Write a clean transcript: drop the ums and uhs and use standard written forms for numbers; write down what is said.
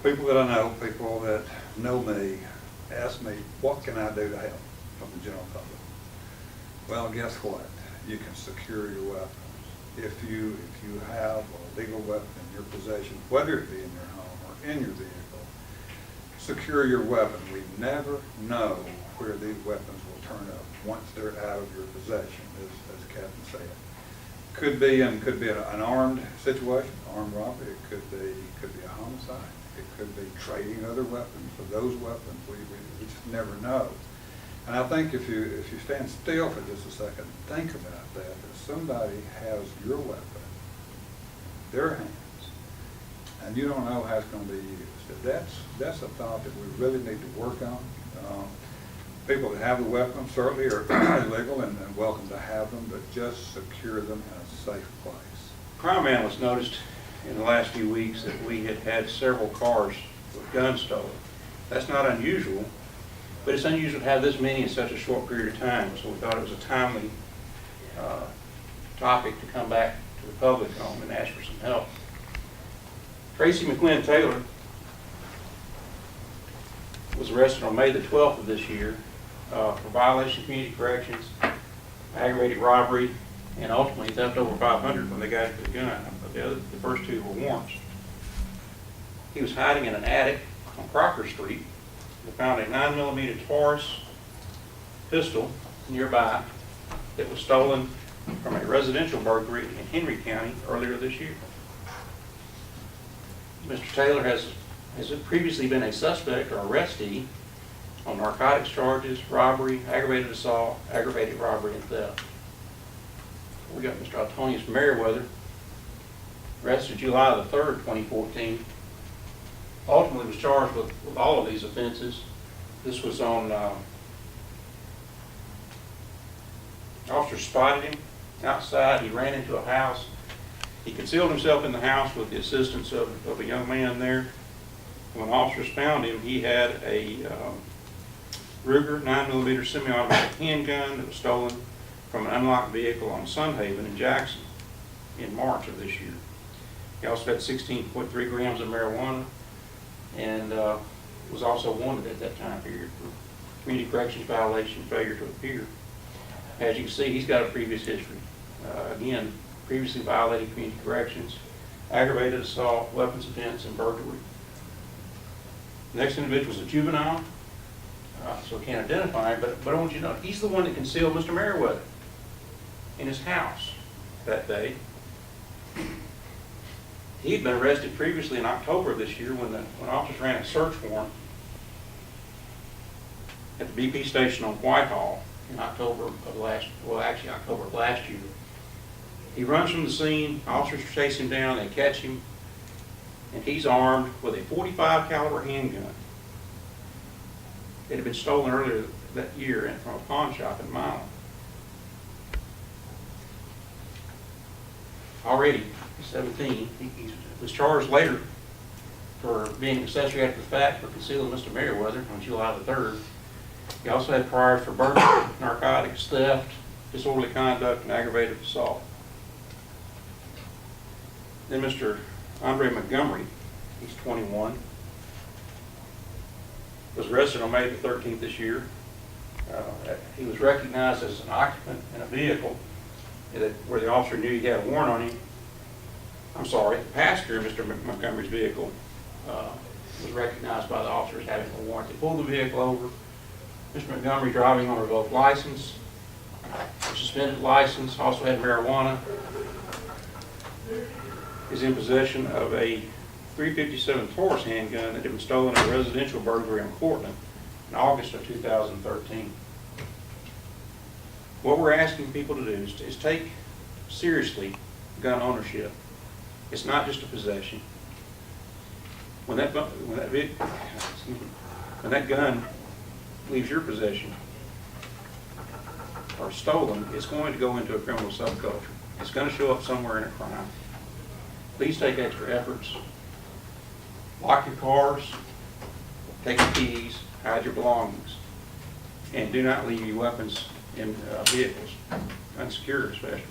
People that I know, people that know me, ask me, what can I do to help from the general public? Well, guess what? You can secure your weapons. If you have a legal weapon in your possession, whether it be in your home or in your vehicle, secure your weapon. We never know where these weapons will turn up once they're out of your possession, as the captain said. Could be an armed situation, armed robbery. It could be a homicide. It could be trading other weapons for those weapons. We just never know. And I think if you stand still for just a second and think about that somebody has your weapon in their hands, and you don't know how it's going to be used. That's a thought that we really need to work on. People that have the weapon certainly are legal and welcome to have them, but just secure them in a safe place. Crime analysts noticed in the last few weeks that we had several cars with guns stolen. That's not unusual, but it's unusual to have this many in such a short period of time, so we thought it was a timely topic to come back to the public on and ask for some help. Tracy McQuinn Taylor was arrested on May the 12th of this year for violation of community corrections, aggravated robbery, and ultimately theft over 500 when they got it for the gun. The first two were warrants. He was hiding in an attic on Crocker Street. They found a 9mm Taurus pistol nearby that was stolen from a residential burglary in Henry County earlier this year. Mr. Taylor has previously been a suspect or arrestee on narcotics charges, robbery, aggravated assault, aggravated robbery, and theft. We got Mr. Antonius Merriweather, arrested July the 3rd, 2014. Ultimately was charged with all of these offenses. This was on, officers spotted him outside. He ran into a house. He concealed himself in the house with the assistance of a young man there. When officers found him, he had a Ruger 9mm semi-automatic handgun that was stolen from an unlocked vehicle on Sunhaven in Jackson in March of this year. He also had 16.3 grams of marijuana and was also wanted at that time period for community corrections violation, failure to appear. As you can see, he's got a previous history. Again, previously violated community corrections, aggravated assault, weapons offense, and burglary. The next individual is a juvenile, so I can't identify him, but I want you to know, he's the one that concealed Mr. Merriweather in his house that day. He had been arrested previously in October of this year when officers ran a search warrant at the BP station on Whitehall in October of last year. He runs from the scene, officers chase him down, they catch him, and he's armed with a .45 caliber handgun. It had been stolen earlier that year from a pawn shop in Milan. Already 17, he was charged later for being an accessory after the fact for concealing Mr. Merriweather on July the 3rd. He also had priors for burglary, narcotics, theft, disorderly conduct, and aggravated assault. Then Mr. Andre Montgomery, he's 21, was arrested on May the 13th this year. He was recognized as an occupant in a vehicle where the officer knew he had a warrant on him. I'm sorry, the passenger of Mr. Montgomery's vehicle was recognized by the officers having a warrant. They pulled the vehicle over. Mr. Montgomery driving on a revoked license, a suspended license, also had marijuana, is in possession of a .357 Taurus handgun that had been stolen in a residential burglary in Portland in August of 2013. What we're asking people to do is take seriously gun ownership. It's not just a possession. When that gun leaves your possession or stolen, it's going to go into a criminal subculture. It's going to show up somewhere in a crime. Please take extra efforts. Lock your cars, take your keys, hide your belongings, and do not leave your weapons in vehicles, unsecured especially.